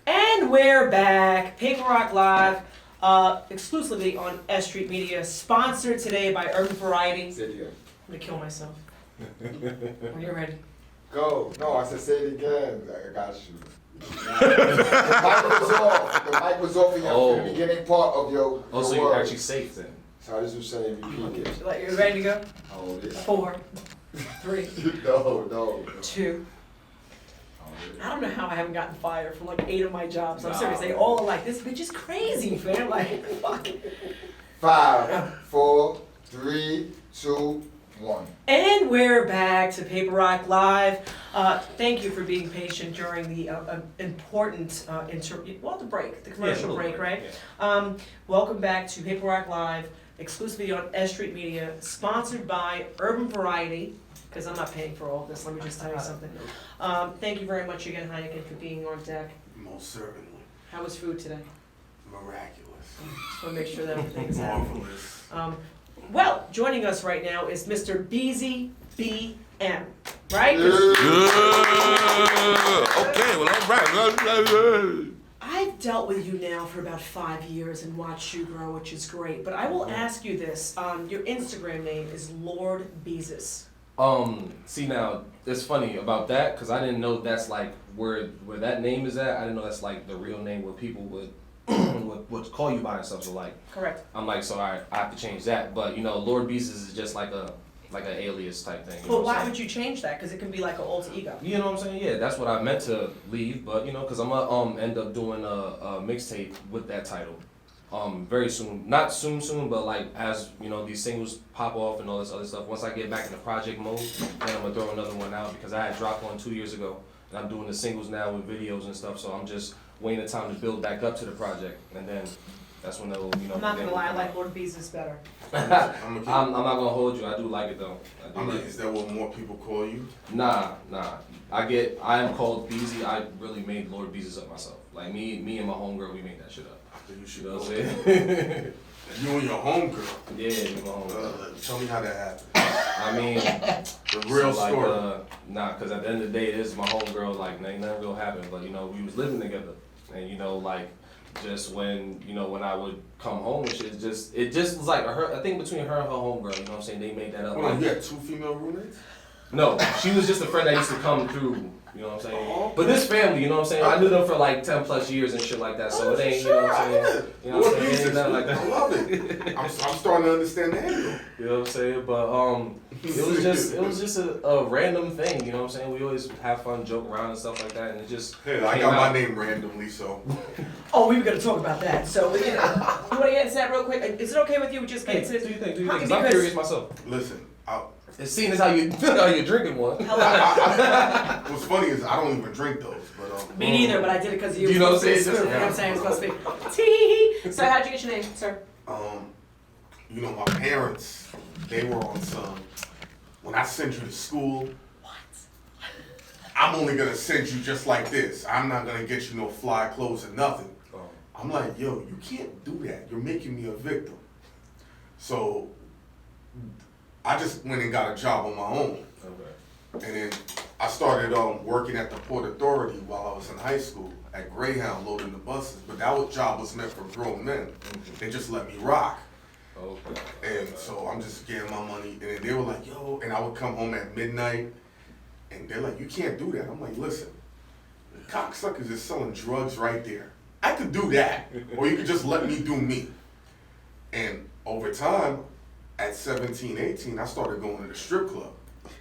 And we're back. Paperrocklive, exclusively on S Street Media, sponsored today by UrbanVarieti. Say it again. I'm gonna kill myself. When you're ready. Go. No, I said say it again. I got you. The mic was off. The mic was off in the beginning part of your Oh, so you're actually safe then? So I just was saying repeat it. Like, you ready to go? Oh, this. 4, 3, No. 2. I don't know how I haven't gotten fired from like 8 of my jobs. I'm serious. They all are like, this bitch is crazy, fam. Like, fuck. 5, 4, 3, 2, 1. And we're back to Paperrocklive. Thank you for being patient during the important the break, the commercial break, right? Yeah. Welcome back to Paperrocklive, exclusively on S Street Media, sponsored by UrbanVarieti. Because I'm not paying for all of this, let me just tell you something. Thank you very much again, Hynaken, for being on deck. Most certainly. How was food today? Miraculous. Just want to make sure that everything is happening. Marvelous. Well, joining us right now is Mr. Breezy Bm, right? Okay, well, all right. I've dealt with you now for about 5 years and watched you grow, which is great. But I will ask you this: your Instagram name is Lord Beezus. See now, it's funny about that because I didn't know that's like where that name is at. I didn't know that's like the real name where people would would call you by themselves. So like, Correct. I'm like, so I have to change that. But you know, Lord Beezus is just like an alias type thing. But why would you change that? Because it can be like an alter ego. You know what I'm saying? Yeah, that's what I meant to leave. But you know, because I'm gonna end up doing a mixtape with that title. Very soon, not soon, but like as you know, these singles pop off and all this other stuff. Once I get back in the project mode, then I'm gonna throw another one out because I had dropped one 2 years ago, and I'm doing the singles now with videos and stuff. So I'm just waiting the time to build back up to the project, and then that's when it'll, you know. I'm not gonna lie, I like Lord Beezus better. I'm not gonna hold you. I do like it though. Is that what more people call you? Nah. I am called Beezy. I really made Lord Beezus up myself. Like me and my homegirl, we made that shit up. You should You know know what I'm saying? You and your homegirl. Yeah, me and my homegirl. Tell me how that happened. I mean, The real so, like, story. Nah, because at the end of the day, this is my homegirl. Like, ain't nothing real happened. But, you know, we was living together. And, you know, like, just when, you know, when I would come home and shit, it just was like, I think between her and her homegirl, you know what I'm saying? They made that up. Hold on, you had 2 female roommates? No, she was just a friend that used to come through. You know what I'm saying? Oh, But this family, you know what I'm saying? I knew them for like 10 plus years and shit like that. So it ain't, you know what I'm saying? You know what I'm saying? It ain't nothing like that. I love it. I'm starting to understand the angle. You know what I'm saying? But it was just a random thing, you know what I'm saying? We always have fun, joke around and stuff like that, and it just Hey, I got my name randomly, so. Oh, we were gonna talk about that. So, you want to get into that real quick? Is it okay with you? Just get into do you think? Because- Because I'm curious myself. Listen, It's seeing as how you're drinking one. what's funny is I don't even drink those, but Me neither, but I did it because you. You know what I'm saying? You know what I'm saying? It's supposed to be. Tee. So how'd you get your name, sir? you know, my parents, they were on some, when I send you to school, I'm only gonna send you just like this. I'm not gonna get you no fly clothes or nothing. I'm like, yo, you can't do that. You're making me a victim. So I just went and got a job on my own. Okay. And then I started working at the Port Authority while I was in high school at Greyhound loading the buses. But that job was meant for grown men. They just let me rock. Okay. And so I'm just getting my money. And then they were like, yo, and I would come home at midnight. And they're like, you can't do that. I'm like, listen, the cocksuckers is selling drugs right there. I could do that. Or you could just let me do me. And over time, at 17, 18, I started going to the strip club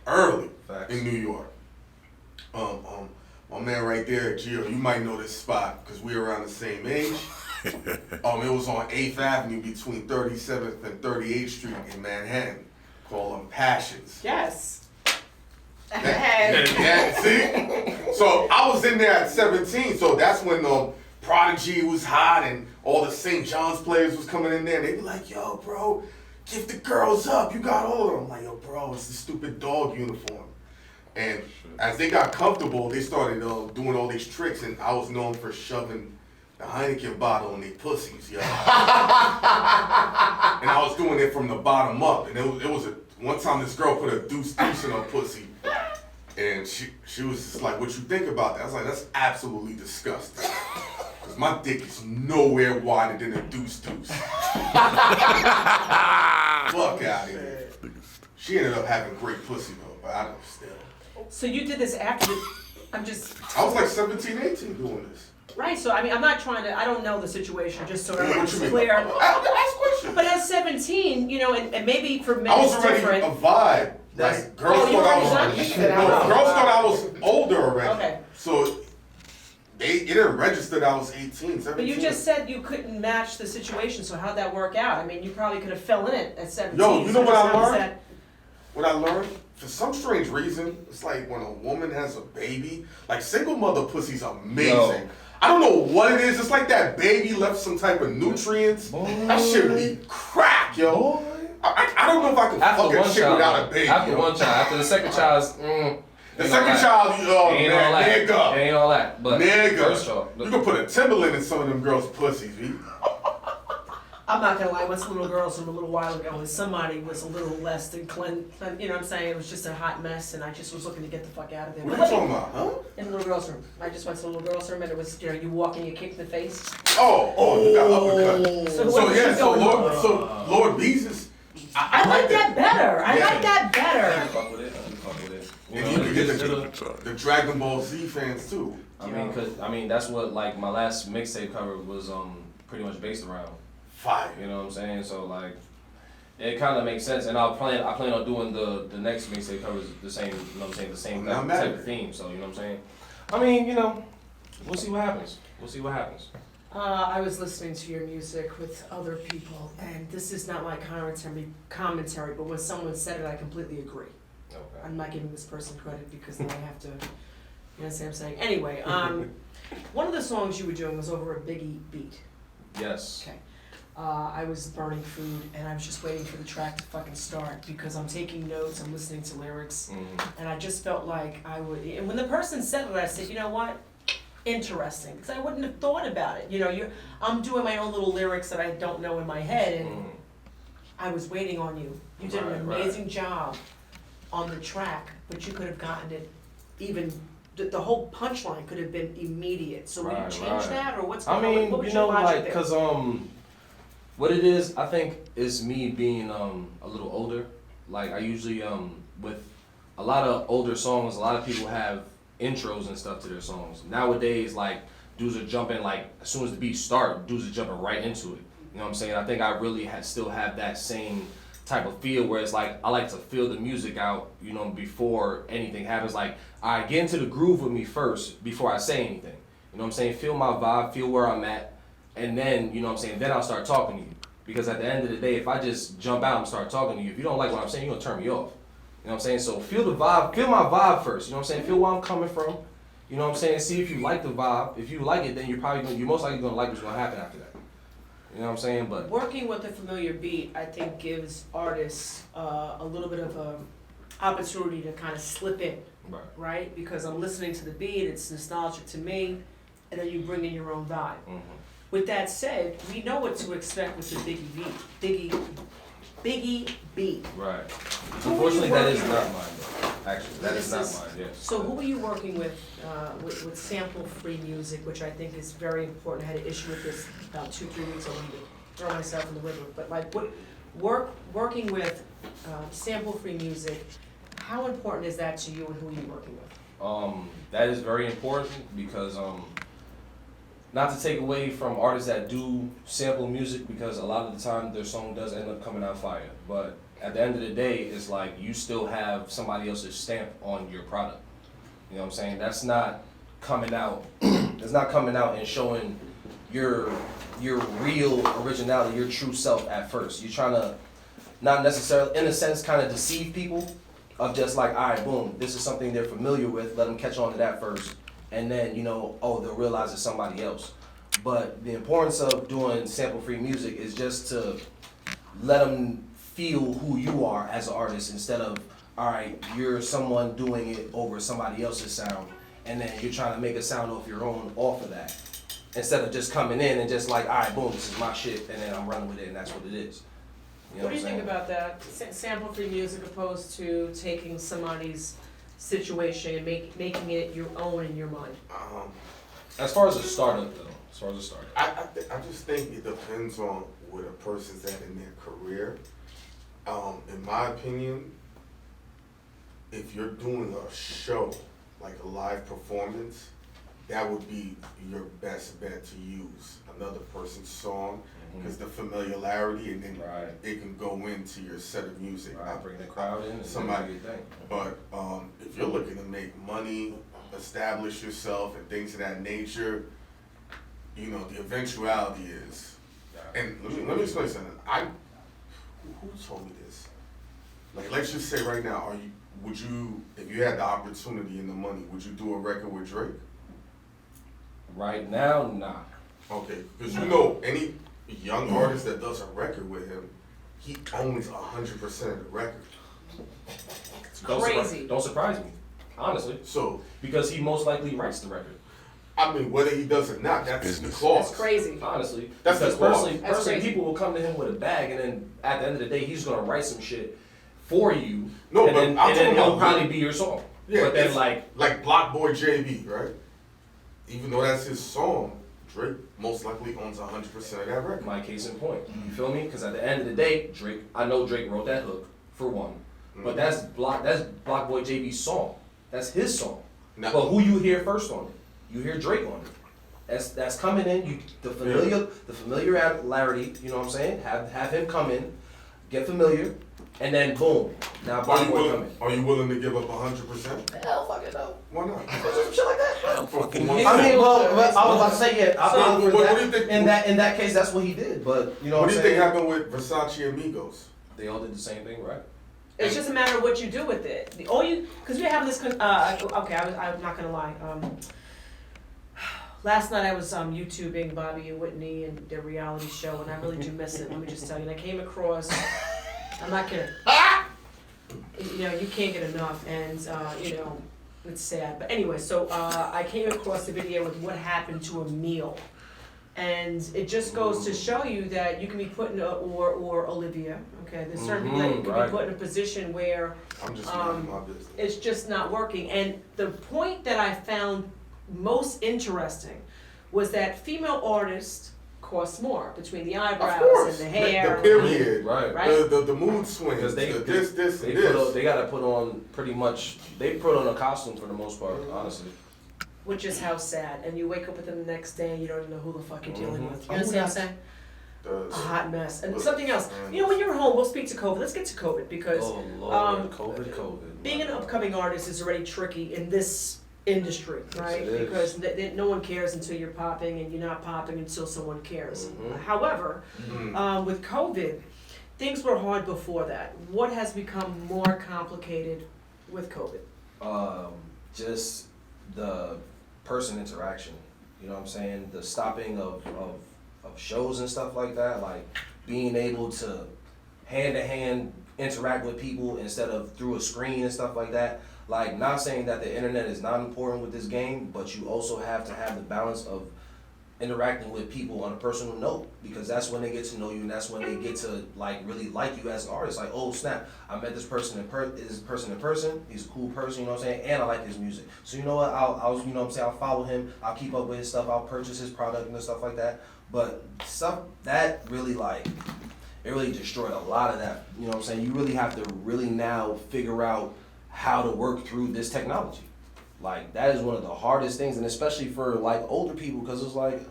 early. Facts. In New York. My man right there, Gio, you might know this spot because we're around the same age. It was on 8th Avenue between 37th and 38th Street in Manhattan, called Passions. Yes. Yeah, see? So I was in there at 17, so that's when Prodigy was hot and all the St. John's players was coming in there. And they be like, yo, bro, give the girls up. You got all of them. I'm like, yo, bro, it's the stupid dog uniform. And as they got comfortable, they started doing all these tricks, and I was known for shoving the Hynaken bottle in their pussies, yo. And I was doing it from the bottom up. And it was one time this girl put a deuce in her pussy. And she was just like, what you think about that? I was like, that's absolutely disgusting. my dick is nowhere wider than a deuce. Fuck out of here. She ended up having great pussy though, but I don't still. So you did this after, I was like 17, 18 doing this. right, so I mean, I'm not trying to, I don't know the situation, just so What everyone's you mean? clear. Ask questions. But at 17, you know, and maybe for men I was it's already different. a vibe. Like girls you thought I already was. done? You said No, I was. girls thought I was older already. Okay. So it didn't register that I was 18, 17. But you just said you couldn't match the situation, so how'd that work out? I mean, you probably could have fell in it at 17. Yo, you know so what I how was learned? that- What I learned? For some strange reason, it's like when a woman has a baby, like single mother pussy's amazing. Yo. I don't know what it is. It's like that baby left some type of nutrients. That shit be crack, yo. I don't know if I can After fuck a one chick child, without a baby. after yo. one child, after the second child's, The second child, oh ain't all man, that. nigga. Ain't all that. But first Nigga. child, You can put a Timberland in some of them girls' pussies, B. I'm not gonna lie, once little girls from a little while ago, and somebody was a little less than you know what I'm saying? It was just a hot mess, and I just was looking to get the fuck out of there. What are you talking about, huh? In the little girl's room. I just went to the little girl's room, and it was, you know, you walk and you kick in the face. Oh, you got uppercut. So So what yeah, was so going Lord, on? so Lord Beezus, I like that better. I Yeah. like that I better. fuck with it. I fuck with it. You And know, you can get it'll- the Dragon Ball Z fans too. I mean, that's what like my last mixtape cover was pretty much based around. Fire. You know what I'm saying? So like, it kind of makes sense, and I plan on doing the next mixtape covers the same. You know what I'm saying? The same I'm not type mad. of theme. So you know what I'm saying? I mean, you know, we'll see what happens. We'll see what happens. I was listening to your music with other people, and this is not my commentary, but when someone said it, I completely agree. Okay. I'm not giving this person credit because then I have to, you know what I'm saying? Anyway, one of the songs you were doing was over a Biggie beat. Yes. Okay. I was burning food, and I was just waiting for the track to fucking start because I'm taking notes, I'm listening to lyrics, and I just felt like I would, and when the person said it, I said, you know what? Interesting, because I wouldn't have thought about it. You know, I'm doing my own little lyrics that I don't know in my head, and I was waiting on you. You did an Right. amazing job on the track, but you could have gotten it even, the whole punchline could have been immediate. So will you Right, change right. that, or what's I going on? mean, What was you your know, logic like, there? cause what it is, I think, is me being a little older. Like I usually with a lot of older songs, a lot of people have intros and stuff to their songs. Nowadays, like dudes are jumping like as soon as the beat start, dudes are jumping right into it. You know what I'm saying? I think I really still have that same type of feel where it's like I like to feel the music out, you know, before anything happens. Like I get into the groove with me first before I say anything. You know what I'm saying? Feel my vibe, feel where I'm at, and then, you know what I'm saying, then I'll start talking to you. Because at the end of the day, if I just jump out and start talking to you, if you don't like what I'm saying, you're gonna turn me off. You know what I'm saying? So feel the vibe, feel my vibe first, you know what I'm saying? Feel where I'm coming from. You know what I'm saying? See if you like the vibe. If you like it, then you're most likely gonna like what's gonna happen after that. You know what I'm saying? But Working with a familiar beat, I think, gives artists a little bit of a opportunity to kind of slip in, right. right? Because I'm listening to the beat, it's nostalgic to me, and then you bring in your own vibe. With that said, we know what to expect with the Biggie beat. Right. Who Unfortunately, are you that is working not with? mine, though. Actually, that is not mine. Yes. So who are you working with sample-free music, which I think is very important. I had an issue with this about 2-3 weeks ago. I'm gonna throw myself in the river. But like, working with sample-free music, how important is that to you, and who are you working with? That is very important because not to take away from artists that do sample music, because a lot of the time their song does end up coming out fire. But at the end of the day, it's like you still have somebody else's stamp on your product. You know what I'm saying? That's not coming out. It's not coming out and showing your real originality, your true self at first. You're trying to not necessarily, in a sense, kind of deceive people of just like, all right, boom, this is something they're familiar with. Let them catch on to that first. And then, you know, oh, they'll realize it's somebody else. But the importance of doing sample-free music is just to let them feel who you are as an artist, instead of, all right, you're someone doing it over somebody else's sound, and then you're trying to make a sound off your own off of that. Instead of just coming in and just like, all right, boom, this is my shit, and then I'm running with it, and that's what it is. You know What do you I'm think saying? about that, sample-free music opposed to taking somebody's situation and making it your own in your mind? As far as a startup though, as far as it started. I just think it depends on where the person's at in their career. In my opinion, if you're doing a show, like a live performance, that would be your best bet to use another person's song, because the familiarity, and then Right. it can go into your set of music. Right, bring the crowd in and Somebody- do your thing. But if you're looking to make money, establish yourself, and things of that nature, you know, the eventuality is. And let me explain something. Who told me this? Like, let's just say right now, would you, if you had the opportunity and the money, would you do a record with Drake? Right now, nah. Okay, because you know, any young artist that does a record with him, he owns 100% of the record. Crazy. Don't surprise me, honestly, So, because he most likely writes the record. I mean, whether he does or not, that's the Business. clause. That's crazy. Honestly, That's because the clause. personally, That's crazy. people will come to him with a bag, and then at the end of the day, he's gonna write some shit for you. No, and but then, I'm and then talking it'll about- probably be your song. Yeah, but then it's like Block Boy JB, right? Even though that's his song, Drake most likely owns 100% of that record. my case in point, you feel me? Because at the end of the day, I know Drake wrote that hook for one, but that's Block Boy JB's song. That's his song. Now- But who you hear first on it? You hear Drake on it. That's coming in. The familiarity. You know what I'm saying? Have him come in, get familiar, and then boom. Now Block Boy coming. Are you willing to give up 100%? Hell fucking no. Why not? Some shit like that. Fucking I mean, well, but I was about to say, yeah. So, for what that, do you think- in that case, that's what he did. But you know What what do you I'm think saying? happened with Versace Amigos? They all did the same thing, right? It's just a matter of what you do with it. Because we're having this, okay, I'm not gonna lie. Last night I was YouTubing Bobby and Whitney and their reality show, and I really do miss it, let me just tell you. And I came across, I'm not kidding. You know, you can't get enough, and you know, it's sad. But anyway, so I came across a video with what happened to a meal. And it just goes to show you that you can be put in or Olivia, okay? There's certain people that you can right. be put in a position where I'm just minding my business. it's just not working. And the point that I found most interesting was that female artists cost more between the Of eyebrows course. and the hair. The period. Right. Right. The mood swings. Because this, and this. they gotta put on pretty much. They put on a costume for the most part, honestly. Which is how sad. And you wake up with them the next day and you don't even know who the fuck you're dealing Mhm. with. You understand what I'm saying? The- A hot mess. And Look, something else. man. You know, when you're home, we'll speak to COVID. Let's get to COVID because Oh Lord, COVID. being an upcoming artist is already tricky in this industry, right? it is. Because no one cares until you're popping, and you're not popping until someone cares. Mhm. However, Mhm. with COVID, things were hard before that. What has become more complicated with COVID? Just the person interaction. You know what I'm saying? The stopping of shows and stuff like that. Like being able to hand interact with people instead of through a screen and stuff like that. Like, not saying that the internet is not important with this game, but you also have to have the balance of interacting with people on a personal note, because that's when they get to know you, and that's when they get to like really like you as an artist. Like, oh snap, I met this person in person. He's a cool person, you know what I'm saying, and I like his music. So you know what, I'll you know what I'm saying, I'll follow him, I'll keep up with his stuff, I'll purchase his product and stuff like that. But stuff that really it really destroyed a lot of that. You know what I'm saying? You really have to really now figure out how to work through this technology. Like, that is one of the hardest things, and especially for like older people, because it's like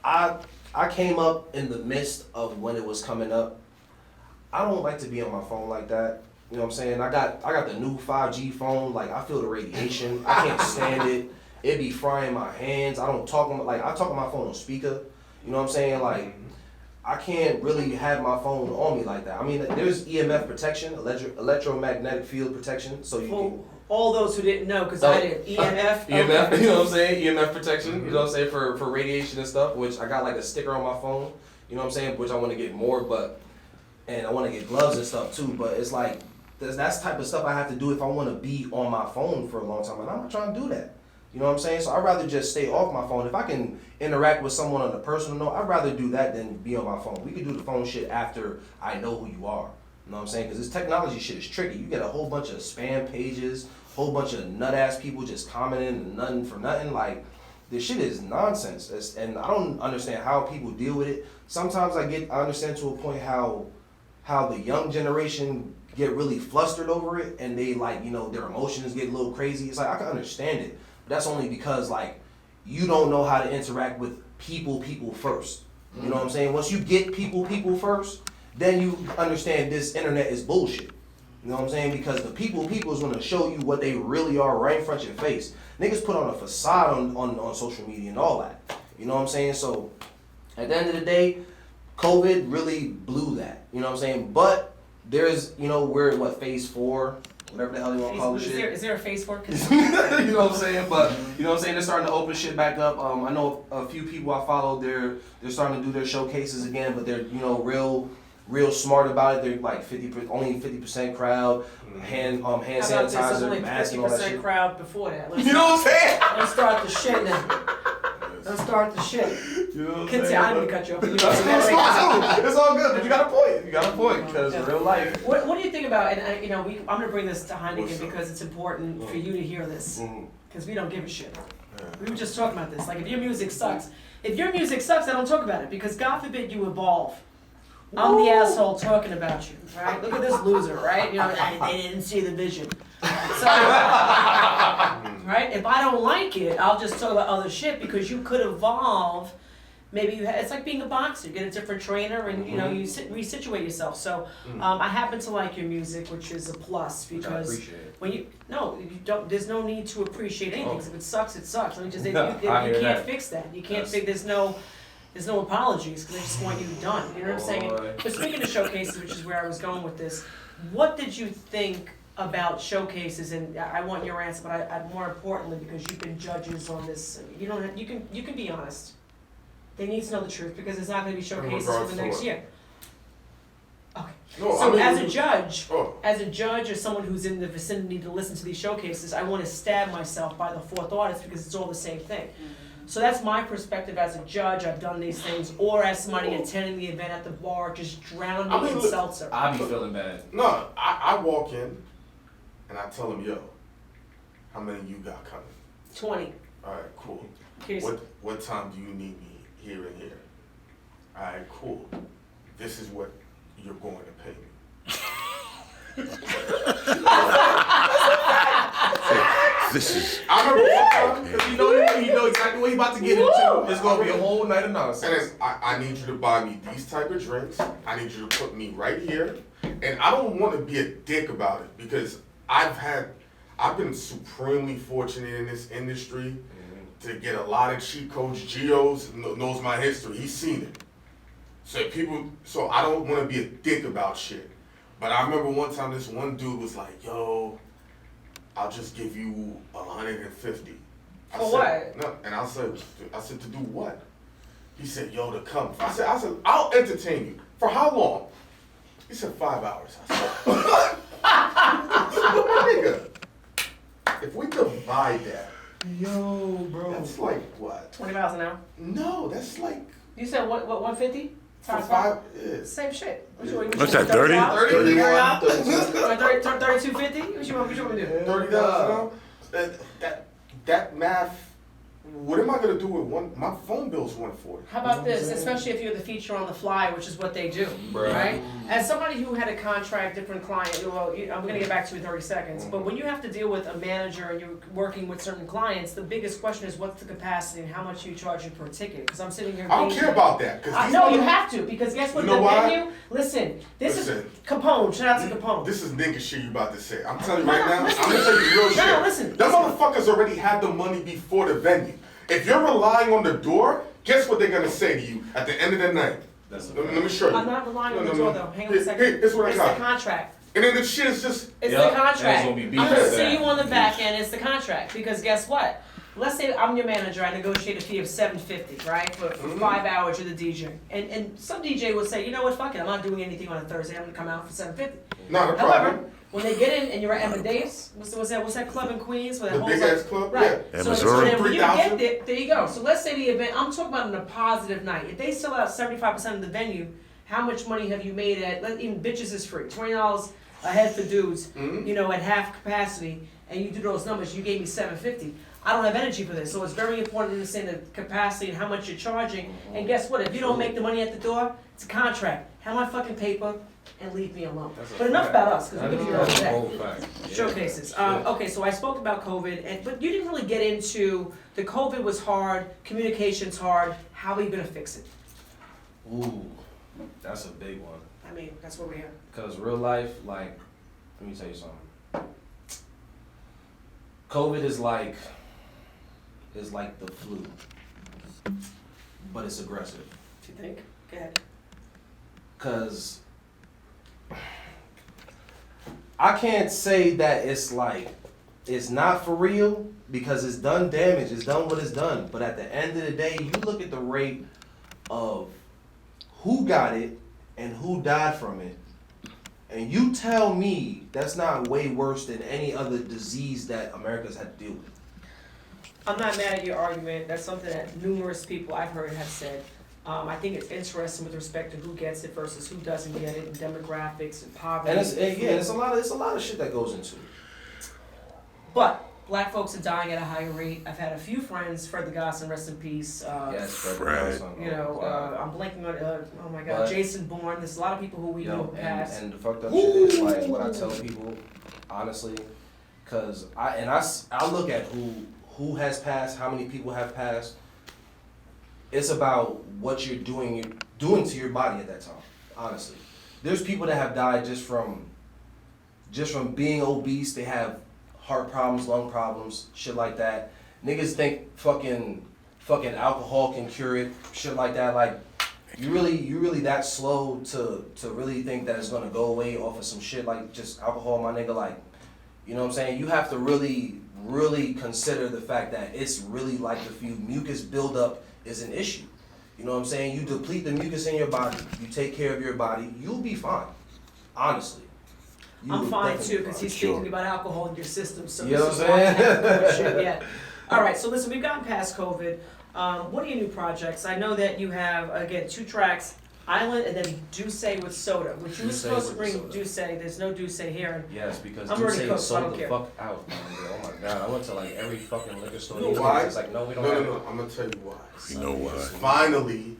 I came up in the midst of when it was coming up. I don't like to be on my phone like that. You know what I'm saying? I got the new 5G phone. Like, I feel the radiation. I can't stand it. It be frying my hands. I talk on my phone on speaker. You know what I'm saying? Like, I can't really have my phone on me like that. I mean, there's EMF protection, electromagnetic field protection, so you can. All those who didn't know, because I did EMF. EMF, you know what I'm saying? EMF protection, you know what I'm saying, for radiation and stuff, which I got like a sticker on my phone, you know what I'm saying, which I want to get more, and I want to get gloves and stuff too, but it's like, that's type of stuff I have to do if I want to be on my phone for a long time, and I'm not trying to do that. You know what I'm saying? So I'd rather just stay off my phone. If I can interact with someone on a personal note, I'd rather do that than be on my phone. We can do the phone shit after I know who you are. You know what I'm saying? Because this technology shit is tricky. You get a whole bunch of spam pages, whole bunch of nut-ass people just commenting and nothing for nothing. Like, this shit is nonsense, and I don't understand how people deal with it. Sometimes I understand to a point how the young generation get really flustered over it, and they like, you know, their emotions get a little crazy. It's like, I can understand it, but that's only because like you don't know how to interact with people first. You know what I'm saying? Once you get people first, then you understand this internet is bullshit. You know what I'm saying? Because the people is gonna show you what they really are right in front of your face. Niggas put on a facade on social media and all that. You know what I'm saying? So at the end of the day, COVID really blew that. You know what I'm saying? But there's, you know, we're in phase 4, whatever the hell you want to call this shit. Is there a phase 4? You know what I'm saying? But you know what I'm saying? They're starting to open shit back up. I know a few people I follow. They're starting to do their showcases again, but they're, you know, real smart about it. They're like only 50% crowd, hand sanitizer, mask, and all that shit. 50% crowd before that. You know what I'm saying? Let's start the shit now. Let's start the shit. You know what I'm Continue. saying? I didn't cut you off. It's all good, but you got a point. You got a point, because in real life. What do you think about, and you know, I'm gonna bring this to Hynaken because it's important for you to hear this, because we don't give a shit. We were just talking about this. Like, if your music sucks, I don't talk about it, because God forbid you evolve. I'm the asshole talking about you, right? Look at this loser, right? You know, they didn't see the vision. So, right? If I don't like it, I'll just talk about other shit, because you could evolve. Maybe it's like being a boxer. You get a different trainer, and you know, you resituate yourself. So I happen to like your music, which is a plus, because when you don't. There's no need to appreciate anything. If it sucks, it sucks. I mean, you can't fix that. You can't fix. There's no apologies, because they just want you done. You know what I'm saying? But speaking of showcases, which is where I was going with this, what did you think about showcases? And I want your answer, but I more importantly, because you've been judges on this, you can be honest. They need to know the truth, because there's not going to be showcases for the next year. Okay. No, So I mean, as a judge or someone who's in the vicinity to listen to these showcases, I want to stab myself by the fourth artist, because it's all the same thing. So that's my perspective as a judge. I've done these things, or as somebody attending the event at the bar, just drowning in seltzer. I be feeling bad. No, I walk in and I tell them, yo, how many you got coming? 20. All right, cool. Here's What time do you need me here and here? All right, cool. This is what you're going to pay me. This is. I remember one time, Because you know exactly what he about to get into. It's gonna be a whole night of nonsense. and I need you to buy me these type of drinks. I need you to put me right here. And I don't want to be a dick about it, because I've been supremely fortunate in this industry to get a lot of cheat codes. Geo's knows my history. He's seen it. So I don't want to be a dick about shit. But I remember one time this one dude was like, yo, I'll just give you 150. For what? No, and I said, to do what? He said, yo, to come. I said, I'll entertain you. For how long? He said, 5 hours. I said, nigga, if we divide that, Yo, bro. that's like what? 20 miles an hour. No, that's like You said what 150? for 5 is. Same shit. What's that, 30? 3250? What you want me to do? $30. That math. What am I gonna do with one? My phone bill's $140. How about this? Especially if you're the feature on the fly, which is what they do, right? As somebody who had a contract, different client, I'm gonna get back to you in 30 seconds, but when you have to deal with a manager and you're working with certain clients, the biggest question is what's the capacity and how much you charge per ticket? Because I'm sitting here. I don't care about that. No, you have to, because guess what? You know The why? venue. Listen, this is Listen. Capone. Shout out to Capone. This is nigga shit you about to say. I'm telling you No, right no, now. listen. I'm gonna tell you real shit. No, listen. Them motherfuckers already had the money before the venue. If you're relying on the door, guess what they're gonna say to you at the end of the night? Let me show you. I'm not relying on the door though. Hang on a second. Here's what I It's got. the contract. And then the shit is just. It's Yup, the contract. and it's gonna be beef I'm gonna with see that. you on the back end. It's the contract, because guess what? Let's say I'm your manager. I negotiate a fee of $750, right, for 5 hours. You're the DJ, and some DJ will say, you know what, fuck it, I'm not doing anything on a Thursday. I'm gonna come out for $750. Not a However, problem. when they get in and you're at Amadeus, what's that club in Queens? Where that The whole big ass club? Right. Yeah. So Missouri. then when you 3,000? get there you go. So let's say the event, I'm talking about on a positive night. If they sell out 75% of the venue, how much money have you made even bitches is free, $20 a head for dudes, you know, at half capacity, and you do those numbers, you gave me $750. I don't have energy for this. So it's very important to understand the capacity and how much you're charging. And guess what? If you don't make the money at the door, it's a contract. Have my fucking paper and leave me alone. But enough about us, because we're gonna be here all day. Showcases. Okay, so I spoke about COVID, but you didn't really get into the COVID was hard, communication's hard. How are you gonna fix it? Ooh, that's a big one. I mean, that's what we're here. Cause real life, like, let me tell you something. COVID is like the flu, but it's aggressive. Do you think? Go ahead. Cause I can't say that it's like, it's not for real, because it's done damage, it's done what it's done. But at the end of the day, you look at the rate of who got it and who died from it, and you tell me that's not way worse than any other disease that America's had to deal with. I'm not mad at your argument. That's something that numerous people I've heard have said. I think it's interesting with respect to who gets it versus who doesn't get it, and demographics and poverty. And it's a lot of shit that goes into it. But black folks are dying at a higher rate. I've had a few friends, Fred the Gosson, rest in peace. Yes, Fred. You know, I'm blanking on, oh my God, But- Jason Bourne. There's a lot of people who we know who passed. And the fucked up shit is like what I tell people, honestly, cause I look at who has passed, how many people have passed. It's about what you're doing to your body at that time, honestly. There's people that have died just from being obese. They have heart problems, lung problems, shit like that. Niggas think fucking alcohol can cure it, shit like that. Like, you really that slow to really think that it's gonna go away off of some shit like just alcohol, my nigga. Like, you know what I'm saying? You have to really consider the fact that it's really like if you mucus buildup is an issue. You know what I'm saying? You deplete the mucus in your body, you take care of your body, you'll be fine. Honestly. I'm fine too, because he's thinking about alcohol in your system, so You know this is what why I'm I saying? have shit yet. All right, so listen, we've gotten past COVID. What are your new projects? I know that you have, again, 2 tracks, Island and then Douce with Soda, which you were Douce supposed to with bring Soda. Douce. There's no Douce here. Yes, because I'm already Douce cooked, so I sold don't the care. fuck out, man. Oh my god, I went to like every fucking liquor store. You know why? It's like, no, we don't have it. I'm gonna tell you why. You know why? Finally,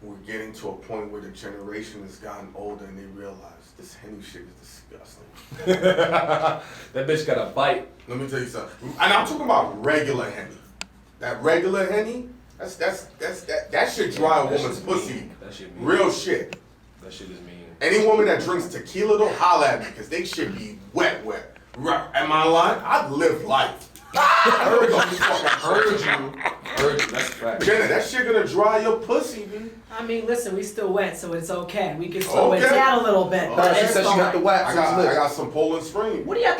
we're getting to a point where the generation has gotten older and they realize this Henny shit is disgusting. That bitch got a bite. Let me tell you something. And I'm talking about regular Henny. That regular Henny, that shit dry a That woman's shit's pussy. mean. That shit mean. Real shit. That shit is mean. Any woman that drinks tequila though, holla at me, because they should be wet. Am I lying? I'd live life. Heard you. That's a fact. Jenna, that shit gonna dry your pussy, man. I mean, listen, we still wet, so it's okay. We can slow it Okay. down a little bit, but She it's said she got the fine. wax. I got some Poland Spring. What do you have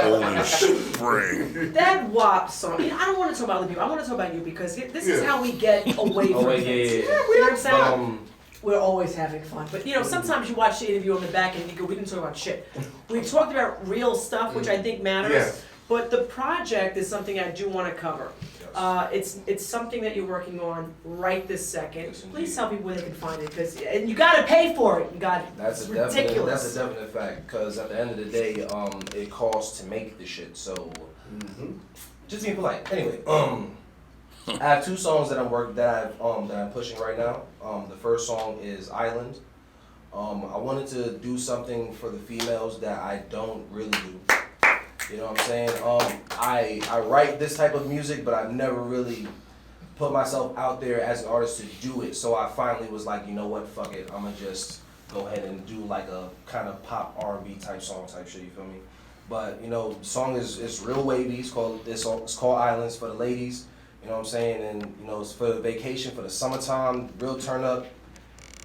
Poland Spring. That WAP song, I don't want to talk about other people. I want to talk about you because this is Yeah. how we get away from Oh, things. yeah. You know what I'm saying? But, We're always having fun. But you know, sometimes you watch the interview on the back and you go, we didn't talk about shit. We talked about real stuff, which I think matters. Yes. But the project is something I do want to cover. Yes. It's something that you're working on right this second. Yes, indeed. Please tell people where they can find it, and you got to pay for it. You got That's it's a definite. ridiculous. That's a definite fact. Because at the end of the day, it costs to make the shit. So, just being polite. Anyway, I have 2 songs that I'm pushing right now. The first song is Island. I wanted to do something for the females that I don't really do. You know what I'm saying? I write this type of music, but I've never really put myself out there as an artist to do it. So I finally was like, you know what, fuck it. I'm gonna just go ahead and do like a kind of pop R&B type song type shit, you feel me? But you know, the song is real wavy. It's called Islands for the ladies. You know what I'm saying? And you know, it's for the vacation, for the summertime, real turn up.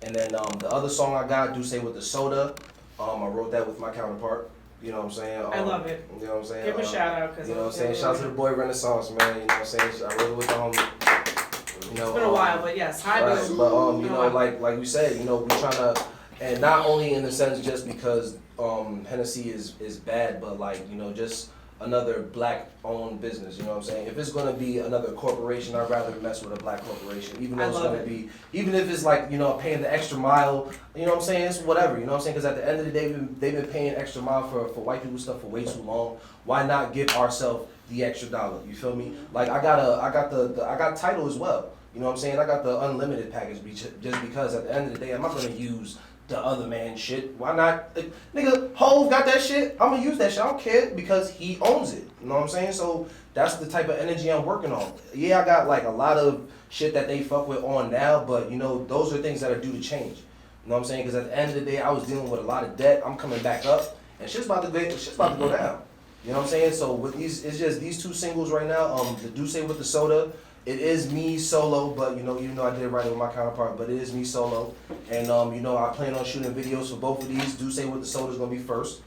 And then the other song I got, Douce with the Soda. I wrote that with my counterpart. You know what I'm saying? I love it. You know what I'm saying? Give him a shout out because You know what I'm saying? Shout out to the boy Renaissance, man. You know what I'm saying? I wrote it with you know. It's been a while, but yes, hi, Right, Boo. but you know, like we said, you know, we trying to, and not only in the sense just because Hennessy is bad, but like, you know, just another black-owned business. You know what I'm saying? If it's gonna be another corporation, I'd rather mess with a black corporation, even though it's gonna be, even if it's like, you know, paying the extra mile. You know what I'm saying? It's whatever. You know what I'm saying? Because at the end of the day, they've been paying extra mile for white people stuff for way too long. Why not give ourselves the extra dollar. You feel me? Like I got title as well. You know what I'm saying? I got the unlimited package just because at the end of the day, I'm not gonna use the other man's shit. Why not? Nigga, Hove got that shit. I'm gonna use that shit. I don't care because he owns it. You know what I'm saying? So that's the type of energy I'm working on. Yeah, I got like a lot of shit that they fuck with on now, but you know, those are things that are due to change. You know what I'm saying? Because at the end of the day, I was dealing with a lot of debt. I'm coming back up, and shit's about to go down. You know what I'm saying? So with these, it's just these two singles right now. The Duce with the Soda. It is me solo, but you know, even though I did write it with my counterpart, but it is me solo. And you know, I plan on shooting videos for both of these. Duce with the Soda is gonna be first.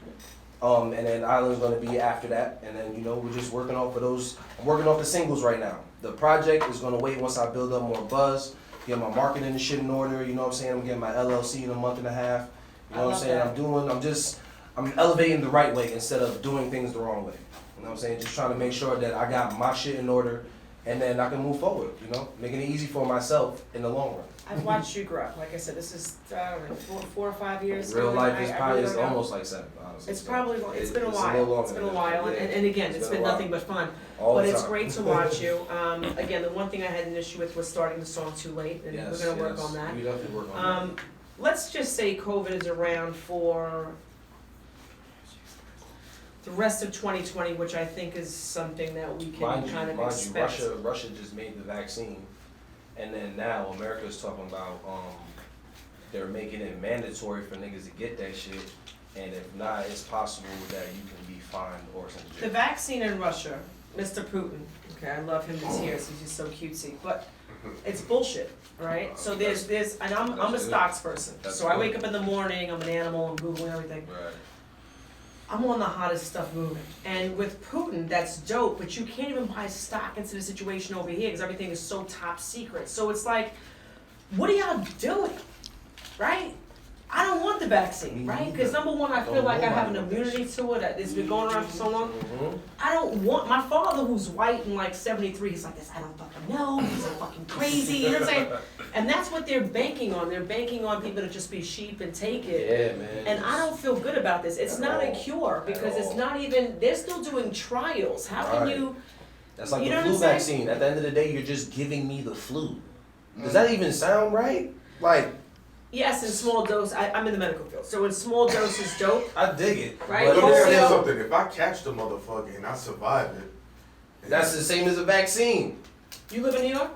And then Island's gonna be after that. And then, you know, we're just working off of those. I'm working off the singles right now. The project is gonna wait once I build up more buzz, get my marketing and shit in order. You know what I'm saying? I'm getting my LLC in a month and a half. You know what I'm saying? I'm elevating the right way instead of doing things the wrong way. You know what I'm saying? Just trying to make sure that I got my shit in order and then I can move forward, you know? Making it easy for myself in the long run. I've watched you grow. Like I said, this is, I don't know, 4 or 5 years. Real life is I probably really don't know. almost like 7, honestly. It's probably, it's been a little while. longer It's been a than while. that. And again, it's been a while. nothing but fun. All But the it's time. great to watch you. Again, the one thing I had an issue with was starting the song too late, and we're gonna work on that. We definitely work on that. Let's just say COVID is around for the rest of 2020, which I think is something that we can kind of expect. Russia just made the vaccine, and then now America's talking about they're making it mandatory for niggas to get that shit, and if not, it's possible that you can be fined or something. The vaccine in Russia, Mr. Putin, okay, I love him to tears, he's just so cutesy, but it's bullshit, right? So there's, and I'm a stocks person, so I wake up in the morning, I'm an animal, I'm Googling everything. Right. I'm on the hottest stuff moving. And with Putin, that's dope, but you can't even buy stock into the situation over here because everything is so top secret. So it's like, what are y'all doing, right? I don't want the vaccine, right? Because number one, I feel like I have an immunity to it. It's been going around for so long. I don't want, my father who's white and like 73, he's like this, I don't fucking know, he's fucking crazy, you know what I'm saying? And that's what they're banking on. They're banking on people to just be sheep and take it. Yeah, man. And I don't feel good about this. It's not a cure because it's not even, they're still doing trials. How can you? That's like You the know flu what I'm vaccine. At the end of the day, you're just giving me the flu. Does that even sound right? Like, Yes, in small dose, I'm in the medical field, so in small doses dope, I dig it. Right? But Let me tell you Polio. something. If I catch the motherfucker and I survive it, that's the same as a vaccine. You live in New York?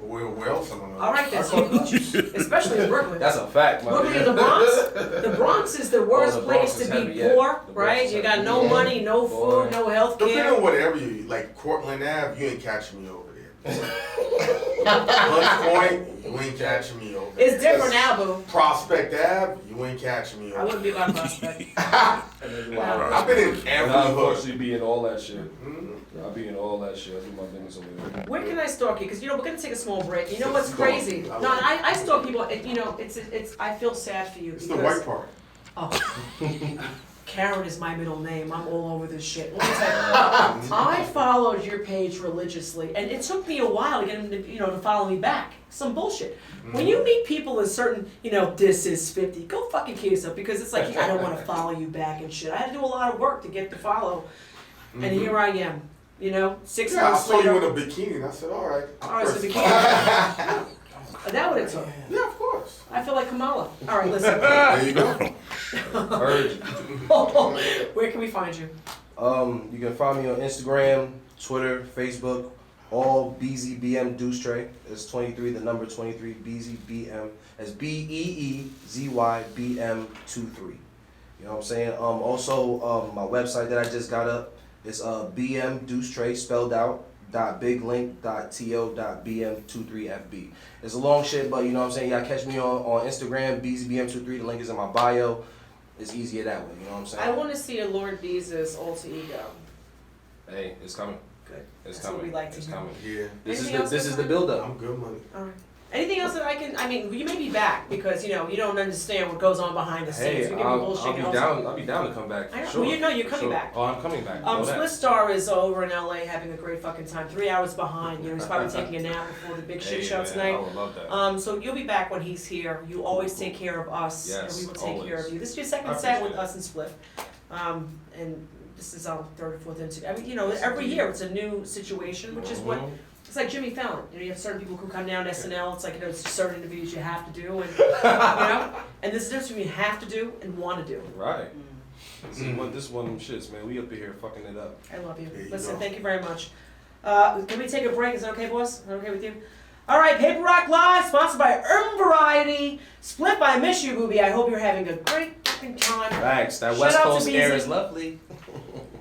where else am I gonna? All right, that's huge, especially in Brooklyn. That's a fact, my Brooklyn man. and the Bronx. The Bronx is the worst the Bronx place is to be heavy, yeah. poor, The Bronx right? is You got heavy. no Yeah. money, no Boy. food, no health Depending care. on whatever you like, Cortland Ave, you ain't catching me over there. Hunts Point, you ain't catching me over there. It's different now, boo. Prospect Ave, you ain't catching me I over wouldn't be about prospect. there. I've been in every And I hood. unfortunately be in all that shit. Mhm. I be in all that shit. I do my business over there. Where can I stalk you? Because you know we're gonna take a small break. You know what's Go on. crazy? No, I stalk people. You know, it's. I feel sad for you It's because. the white part. Oh. Karen is my middle name. I'm all over this shit. Let me tell you, I followed your page religiously, and it took me a while to get him to, to follow me back. Some bullshit. When you meet people in certain, this is 50, go fucking kill yourself because it's like I don't want to follow you back and shit. I had to do a lot of work to get to follow, and here I am. 6 Yeah, I months saw you later. in a bikini and I said, all right. All right, so First- the bikini. That what it took. Yeah, of course. I feel like Kamala. All right, listen. There you go. Urgent. Where can we find you? You can find me on Instagram, Twitter, Facebook, all Breezy Bm23. It's 23, the number 23, Breezy Bm. That's BEEZY BM23. You know what I'm saying? Also, my website that I just got up is BM23 spelled out .biglink.to.bm23fb. It's a long shit, but you know what I'm saying? Y'all catch me on Instagram, BZBM23. The link is in my bio. It's easier that way, you know what I'm saying? I want to see a Lord Beezus alter ego. Hey, it's coming. Good. It's That's coming. what we like to it's hear. coming. Yeah. Anything else This is for the build up. I'm good money. All right. Anything else that you may be back because you don't understand what goes on behind the scenes. Hey, We give you bullshit. I'll be down to come back. I know. For sure. Well, you're for coming sure. back. Oh, I'm coming back. Know that. Spliff Star is over in LA having a great fucking time. 3 hours behind. He's probably taking a nap before the big shit Hey, show man, tonight. I would love that. So you'll be back when he's here. You always take care of us, Yes, and we will take care always. of you. This is your second I set with appreciate us and Spliff. And this is our third or fourth interview. I mean, you know, every year it's a new situation, which is what, it's like Jimmy Fallon. You know, you have certain people who come down to SNL, it's like, you know, it's certain interviews you have to do, and, you know, and there's a difference between have to do and want to do. Right. This is one of them shits, man. We up here fucking it up. I love you. There you Listen, go. thank you very much. Can we take a break? Is that okay, boss? Is that okay with you? All right, Paper Rock Live, sponsored by UrbanVarieti. Spliff, I miss you, booby. I hope you're having a great fucking time. Facts. That Shout West out to Coast air Breezy. is lovely.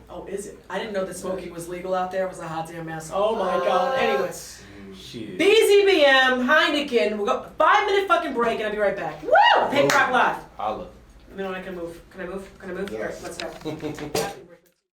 Oh, is it? I didn't know that smoking was legal out there. It was a hot damn mess. Oh my god. Anyways. Shit. Breezy Bm23, Hynaken. We'll go 5-minute fucking break and I'll be right back. Woo! Paper Rock Live. Holla. Let me know when I can move. Can I move? Can I move? Yes. All right, let's go.